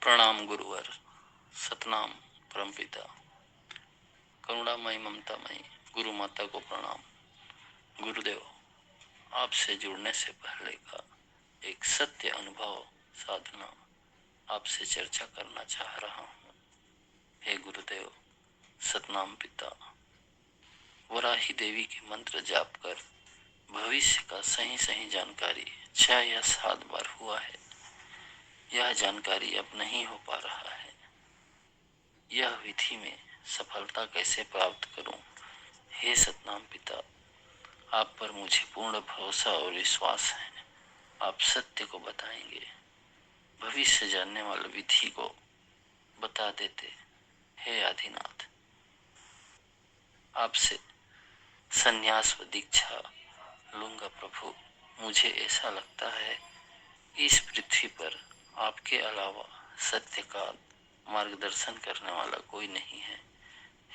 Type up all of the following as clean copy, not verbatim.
प्रणाम गुरुवर। सतनाम परमपिता करुणामयी ममतामयी गुरु माता को प्रणाम। गुरुदेव, आपसे जुड़ने से पहले का एक सत्य अनुभव साधना आपसे चर्चा करना चाह रहा हूँ। हे गुरुदेव, सतनाम पिता, वराही देवी के मंत्र जाप कर भविष्य का सही सही जानकारी 6 या 7 बार हुआ है। यह जानकारी अब नहीं हो पा रहा है। यह विधि में सफलता कैसे प्राप्त करूं? हे सतनाम पिता, आप पर मुझे पूर्ण भरोसा और विश्वास है। आप सत्य को बताएंगे, भविष्य जानने वाली विधि को बता देते। हे आदिनाथ, आपसे संन्यास व दीक्षा लूंगा प्रभु। मुझे ऐसा लगता है इस पृथ्वी पर आपके अलावा सत्य का मार्गदर्शन करने वाला कोई नहीं है।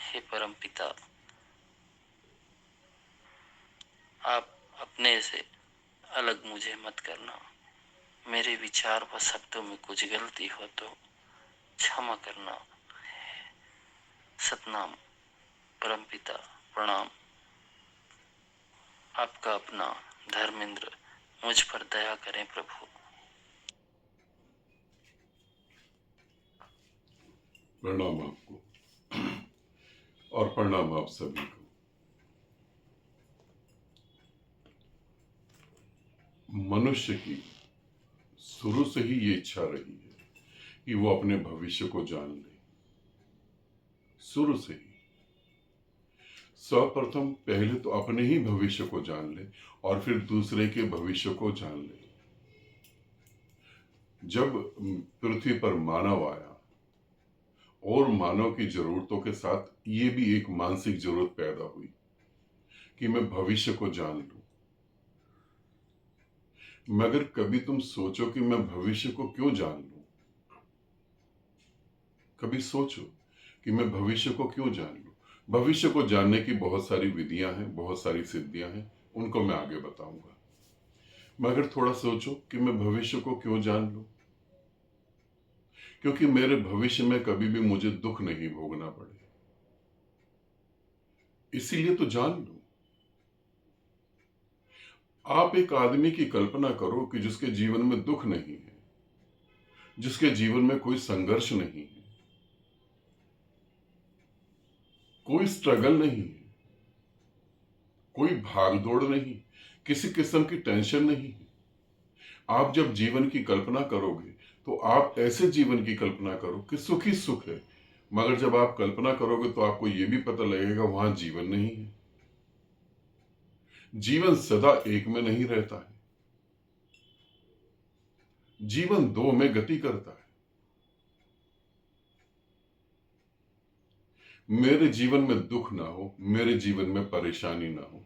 हे परम पिता, आप अपने से अलग मुझे मत करना। मेरे विचार व शब्दों में कुछ गलती हो तो क्षमा करना। सतनाम परमपिता प्रणाम। आपका अपना धर्मेंद्र। मुझ पर दया करें प्रभु। प्रणाम आपको और प्रणाम आप सभी को। मनुष्य की शुरू से ही ये इच्छा रही है कि वो अपने भविष्य को जान ले। शुरू से ही सर्वप्रथम पहले तो अपने ही भविष्य को जान ले और फिर दूसरे के भविष्य को जान ले। जब पृथ्वी पर मानव आया और मानव की जरूरतों के साथ ये भी एक मानसिक जरूरत पैदा हुई कि मैं भविष्य को जान लूं। मगर कभी तुम सोचो कि मैं भविष्य को क्यों जान लूं? कभी सोचो कि मैं भविष्य को क्यों जान लूं? भविष्य को जानने की बहुत सारी विधियां हैं, बहुत सारी सिद्धियां हैं, उनको मैं आगे बताऊंगा। मगर थोड़ा सोचो कि मैं भविष्य को क्यों जान लूं? क्योंकि मेरे भविष्य में कभी भी मुझे दुख नहीं भोगना पड़े, इसीलिए तो जान लूं। आप एक आदमी की कल्पना करो कि जिसके जीवन में दुख नहीं है, जिसके जीवन में कोई संघर्ष नहीं है, कोई स्ट्रगल नहीं है, कोई भागदौड़ नहीं, किसी किस्म की टेंशन नहीं है। आप जब जीवन की कल्पना करोगे तो आप ऐसे जीवन की कल्पना करो कि सुख ही सुख है। मगर जब आप कल्पना करोगे तो आपको यह भी पता लगेगा वहां जीवन नहीं है। जीवन सदा एक में नहीं रहता है, जीवन दो में गति करता है। मेरे जीवन में दुख ना हो, मेरे जीवन में परेशानी ना हो,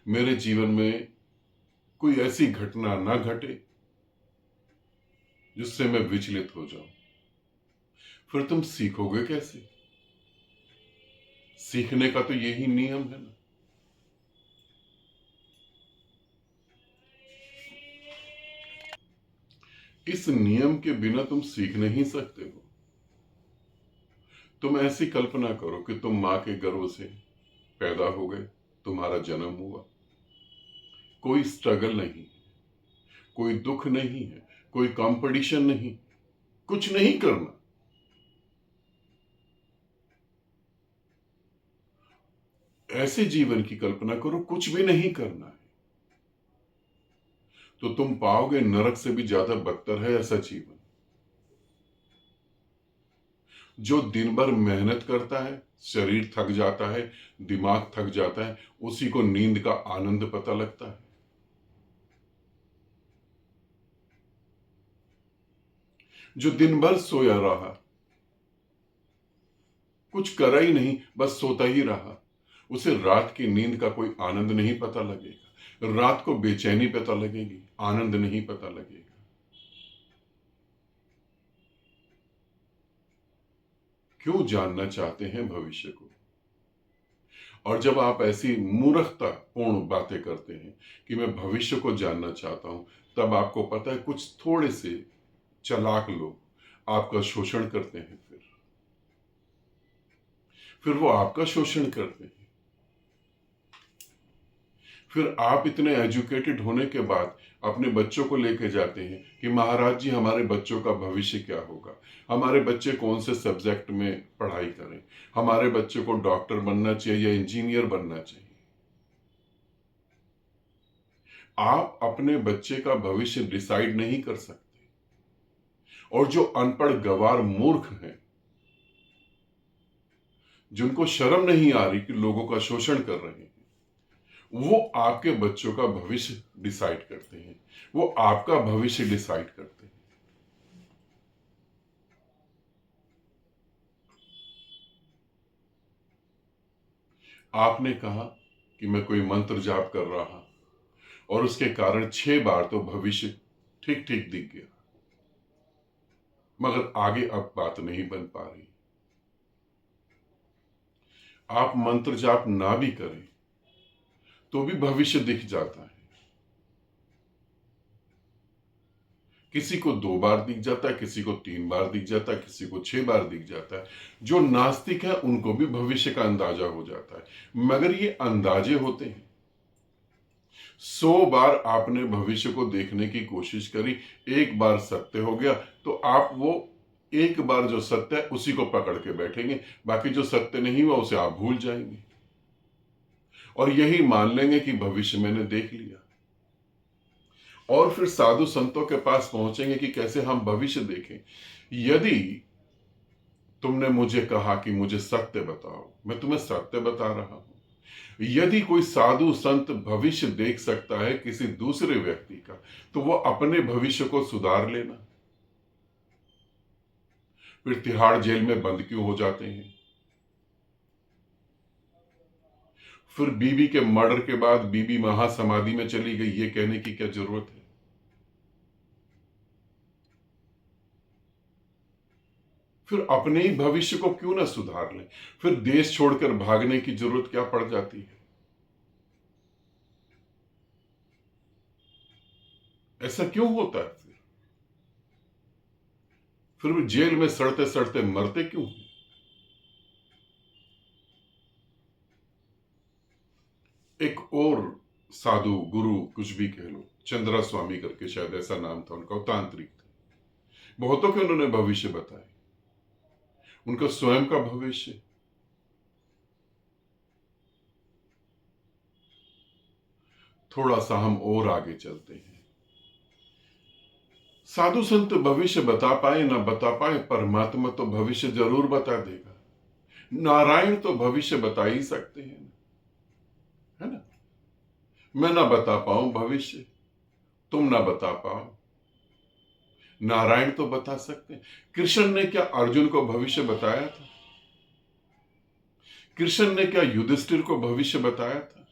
मेरे जीवन में कोई ऐसी घटना ना घटे जिससे मैं विचलित हो जाऊं, फिर तुम सीखोगे कैसे? सीखने का तो यही नियम है ना। इस नियम के बिना तुम सीख नहीं सकते हो। तुम ऐसी कल्पना करो कि तुम मां के गर्भ से पैदा हो गए, तुम्हारा जन्म हुआ, कोई स्ट्रगल नहीं, कोई दुख नहीं है, कोई कंपटीशन नहीं, कुछ नहीं करना। ऐसे जीवन की कल्पना करो, कुछ भी नहीं करना है, तो तुम पाओगे नरक से भी ज्यादा बदतर है ऐसा जीवन। जो दिन भर मेहनत करता है, शरीर थक जाता है, दिमाग थक जाता है, उसी को नींद का आनंद पता लगता है। जो दिन भर सोया रहा, कुछ करा ही नहीं, बस सोता ही रहा, उसे रात की नींद का कोई आनंद नहीं पता लगेगा। रात को बेचैनी पता लगेगी, आनंद नहीं पता लगेगा। क्यों जानना चाहते हैं भविष्य को? और जब आप ऐसी मूर्खता पूर्ण बातें करते हैं कि मैं भविष्य को जानना चाहता हूं, तब आपको पता है कुछ थोड़े से चालाक लोग आपका शोषण करते हैं, फिर वो आपका शोषण करते हैं। फिर आप इतने एजुकेटेड होने के बाद अपने बच्चों को लेके जाते हैं कि महाराज जी हमारे बच्चों का भविष्य क्या होगा, हमारे बच्चे कौन से सब्जेक्ट में पढ़ाई करें, हमारे बच्चे को डॉक्टर बनना चाहिए या इंजीनियर बनना चाहिए। आप अपने बच्चे का भविष्य डिसाइड नहीं कर सकते। और जो अनपढ़ गवार मूर्ख हैं, जिनको शर्म नहीं आ रही कि लोगों का शोषण कर रहे हैं, वो आपके बच्चों का भविष्य डिसाइड करते हैं, वो आपका भविष्य डिसाइड करते हैं। आपने कहा कि मैं कोई मंत्र जाप कर रहा और उसके कारण 6 बार तो भविष्य ठीक ठीक दिख गया, मगर आगे अब बात नहीं बन पा रही। आप मंत्र जाप ना भी करें तो भी भविष्य दिख जाता है। किसी को 2 बार दिख जाता है, किसी को 3 बार दिख जाता है, किसी को 6 बार दिख जाता है। जो नास्तिक है उनको भी भविष्य का अंदाजा हो जाता है, मगर ये अंदाजे होते हैं। 100 बार आपने भविष्य को देखने की कोशिश करी, एक बार सत्य हो गया तो आप वो एक बार जो सत्य है उसी को पकड़ के बैठेंगे, बाकी जो सत्य नहीं हुआ उसे आप भूल जाएंगे और यही मान लेंगे कि भविष्य मैंने देख लिया। और फिर साधु संतों के पास पहुंचेंगे कि कैसे हम भविष्य देखें। यदि तुमने मुझे कहा कि मुझे सत्य बताओ, मैं तुम्हें सत्य बता रहा हूं। यदि कोई साधु संत भविष्य देख सकता है किसी दूसरे व्यक्ति का, तो वो अपने भविष्य को सुधार लेना। फिर तिहाड़ जेल में बंद क्यों हो जाते हैं? फिर बीबी के मर्डर के बाद बीबी महासमाधि में चली गई, ये कहने की क्या जरूरत है? फिर अपने ही भविष्य को क्यों ना सुधार लें? फिर देश छोड़कर भागने की जरूरत क्या पड़ जाती है? ऐसा क्यों होता है? फिर वो जेल में सड़ते सड़ते मरते क्यों? एक और साधु गुरु कुछ भी कह लो, चंद्रा स्वामी करके शायद ऐसा नाम था उनका, तांत्रिक थे। बहुतों के उन्होंने भविष्य बताए, उनका स्वयं का भविष्य। थोड़ा सा हम और आगे चलते हैं। साधु संत भविष्य बता पाए ना बता पाए, परमात्मा तो भविष्य जरूर बता देगा। नारायण तो भविष्य बता ही सकते हैं, है ना? मैं ना बता पाऊं भविष्य, तुम ना बता पाओ, नारायण तो बता सकते हैं। कृष्ण ने क्या अर्जुन को भविष्य बताया था? कृष्ण ने क्या युधिष्ठिर को भविष्य बताया था?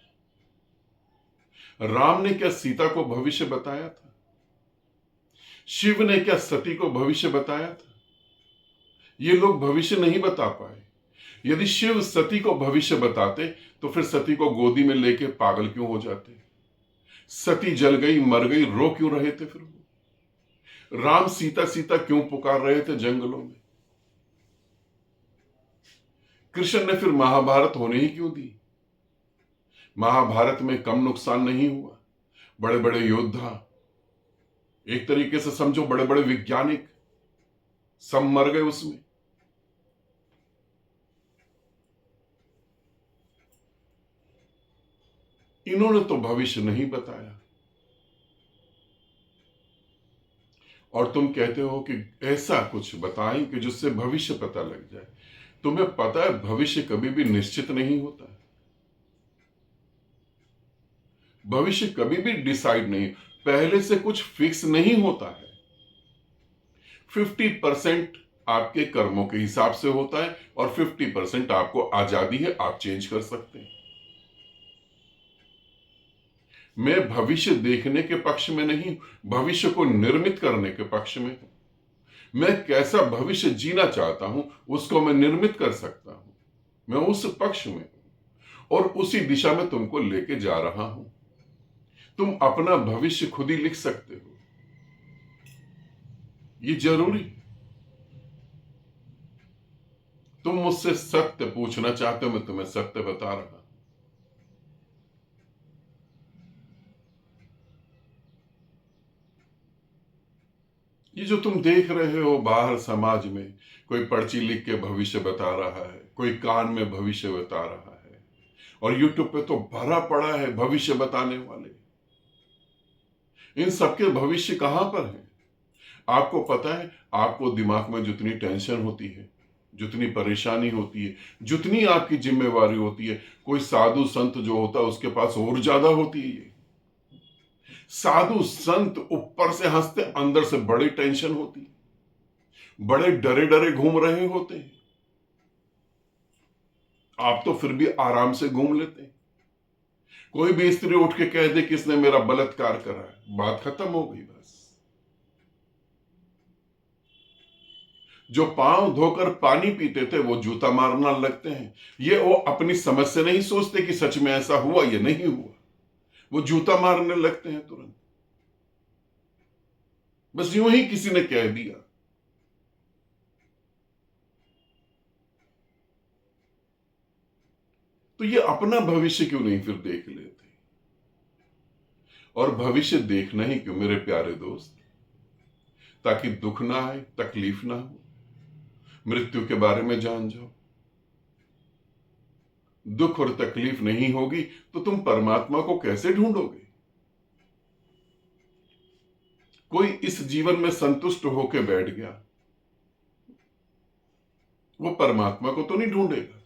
राम ने क्या सीता को भविष्य बताया था? शिव ने क्या सती को भविष्य बताया था? ये लोग भविष्य नहीं बता पाए। यदि शिव सती को भविष्य बताते तो फिर सती को गोदी में लेके पागल क्यों हो जाते? सती जल गई, मर गई, रो क्यों रहे थे? फिर वो राम सीता सीता क्यों पुकार रहे थे जंगलों में? कृष्ण ने फिर महाभारत होने ही क्यों दी? महाभारत में कम नुकसान नहीं हुआ। बड़े बड़े योद्धा, एक तरीके से समझो बड़े बड़े वैज्ञानिक, सब मर गए उसमें। इन्होंने तो भविष्य नहीं बताया। और तुम कहते हो कि ऐसा कुछ बताएं कि जिससे भविष्य पता लग जाए। तुम्हें पता है भविष्य कभी भी निश्चित नहीं होता है। भविष्य कभी भी डिसाइड नहीं, पहले से कुछ फिक्स नहीं होता है। 50% आपके कर्मों के हिसाब से होता है और 50% आपको आजादी है, आप चेंज कर सकते हैं। मैं भविष्य देखने के पक्ष में नहीं, भविष्य को निर्मित करने के पक्ष में हूं। मैं कैसा भविष्य जीना चाहता हूं उसको मैं निर्मित कर सकता हूं। मैं उस पक्ष में हूं और उसी दिशा में तुमको लेके जा रहा हूं। तुम अपना भविष्य खुद ही लिख सकते हो, ये जरूरी। तुम मुझसे सत्य पूछना चाहते हो, मैं तुम्हें सत्य बता रहा। ये जो तुम देख रहे हो बाहर समाज में, कोई पर्ची लिख के भविष्य बता रहा है, कोई कान में भविष्य बता रहा है, और यूट्यूब पे तो भरा पड़ा है भविष्य बताने वाले। इन सबके भविष्य कहां पर है? आपको पता है, आपको दिमाग में जितनी टेंशन होती है, जितनी परेशानी होती है, जितनी आपकी जिम्मेवारी होती है, कोई साधु संत जो होता है उसके पास और ज्यादा होती है। ये साधु संत ऊपर से हंसते, अंदर से बड़ी टेंशन होती है, बड़े डरे डरे घूम रहे होते हैं। आप तो फिर भी आराम से घूम लेते हैं। कोई भी स्त्री उठ के कह दे किसने मेरा बलात्कार करा है, बात खत्म हो गई बस। जो पांव धोकर पानी पीते थे वो जूता मारना लगते हैं। ये वो अपनी समझ से नहीं सोचते कि सच में ऐसा हुआ या नहीं हुआ, वो जूता मारने लगते हैं तुरंत, बस यूं ही किसी ने कह दिया। तो ये अपना भविष्य क्यों नहीं फिर देख लेते? और भविष्य देखना ही क्यों मेरे प्यारे दोस्त? ताकि दुख ना आए, तकलीफ ना हो, मृत्यु के बारे में जान जाओ। दुख और तकलीफ नहीं होगी तो तुम परमात्मा को कैसे ढूंढोगे? कोई इस जीवन में संतुष्ट होकर बैठ गया, वो परमात्मा को तो नहीं ढूंढेगा।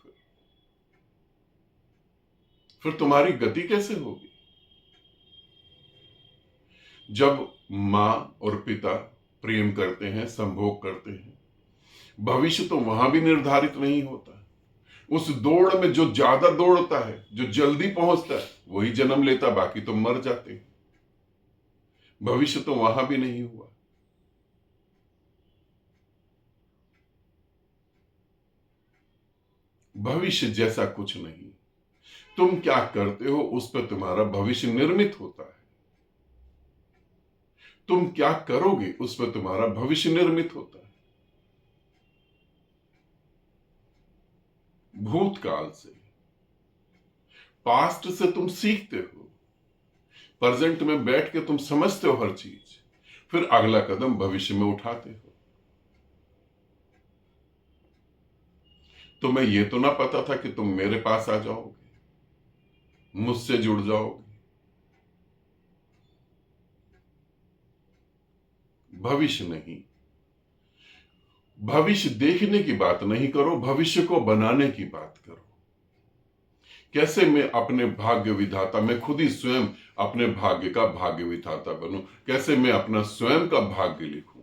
फिर तुम्हारी गति कैसे होगी? जब मां और पिता प्रेम करते हैं, संभोग करते हैं, भविष्य तो वहां भी निर्धारित नहीं होता। उस दौड़ में जो ज्यादा दौड़ता है, जो जल्दी पहुंचता है, वही जन्म लेता, बाकी तो मर जाते हैं। भविष्य तो वहां भी नहीं हुआ। भविष्य जैसा कुछ नहीं, तुम क्या करते हो उस पर तुम्हारा भविष्य निर्मित होता है। तुम क्या करोगे उस पर तुम्हारा भविष्य निर्मित होता है। भूतकाल से, पास्ट से तुम सीखते हो, प्रेजेंट में बैठ के तुम समझते हो हर चीज, फिर अगला कदम भविष्य में उठाते हो। तुम्हें यह तो ना पता था कि तुम मेरे पास आ जाओगे, मुझसे जुड़ जाओगे। भविष्य नहीं, भविष्य देखने की बात नहीं करो, भविष्य को बनाने की बात करो। कैसे मैं अपने भाग्य विधाता, मैं खुद ही स्वयं अपने भाग्य का भाग्य विधाता बनूं, कैसे मैं अपना स्वयं का भाग्य लिखूं।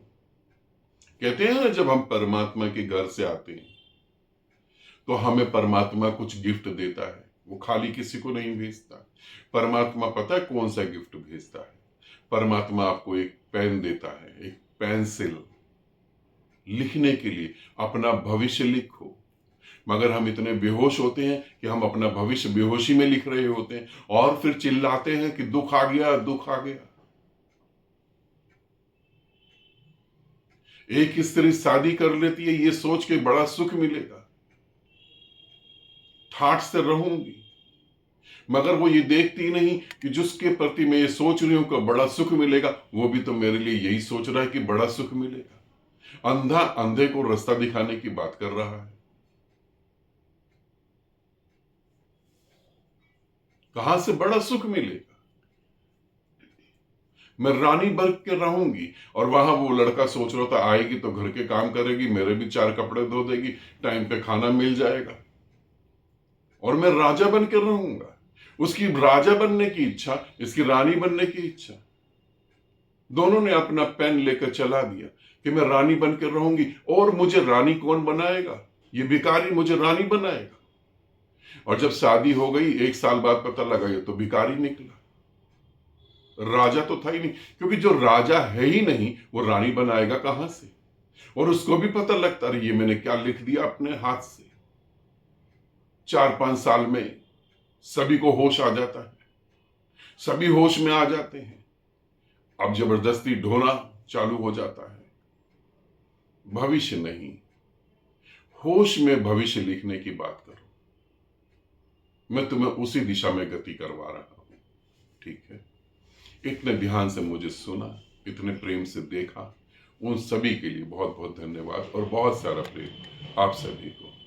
कहते हैं ना, जब हम परमात्मा के घर से आते हैं तो हमें परमात्मा कुछ गिफ्ट देता है, वो खाली किसी को नहीं भेजता। परमात्मा पता है कौन सा गिफ्ट भेजता है? परमात्मा आपको एक पेन देता है, एक पेंसिल, लिखने के लिए, अपना भविष्य लिखो। मगर हम इतने बेहोश होते हैं कि हम अपना भविष्य बेहोशी में लिख रहे होते हैं, और फिर चिल्लाते हैं कि दुख आ गया, दुख आ गया। एक स्त्री शादी कर लेती है ये सोच के बड़ा सुख मिलेगा, ठाठ से रहूंगी, मगर वो ये देखती नहीं कि जिसके प्रति मैं ये सोच रही हूं कि बड़ा सुख मिलेगा, वो भी तो मेरे लिए यही सोच रहा है कि बड़ा सुख मिलेगा। अंधा अंधे को रास्ता दिखाने की बात कर रहा है। कहां से बड़ा सुख मिलेगा? मैं रानी बन के रहूंगी, और वहां वो लड़का सोच रहा था आएगी तो घर के काम करेगी, मेरे भी 4 कपड़े धो देगी, टाइम पे खाना मिल जाएगा, और मैं राजा बन के रहूंगा। उसकी राजा बनने की इच्छा, इसकी रानी बनने की इच्छा, दोनों ने अपना पेन लेकर चला दिया कि मैं रानी बन के रहूंगी, और मुझे रानी कौन बनाएगा? ये भिखारी मुझे रानी बनाएगा। और जब शादी हो गई, 1 साल बाद पता लगा ये तो भिखारी निकला, राजा तो था ही नहीं, क्योंकि जो राजा है ही नहीं वो रानी बनाएगा कहां से? और उसको भी पता लगता, अरे ये मैंने क्या लिख दिया अपने हाथ से। 4-5 साल में सभी को होश आ जाता है, सभी होश में आ जाते हैं। अब जबरदस्ती ढोना चालू हो जाता है। भविष्य नहीं, होश में भविष्य लिखने की बात करो। मैं तुम्हें उसी दिशा में गति करवा रहा हूं, ठीक है? इतने ध्यान से मुझे सुना, इतने प्रेम से देखा, उन सभी के लिए बहुत बहुत धन्यवाद और बहुत सारा प्रेम आप सभी को।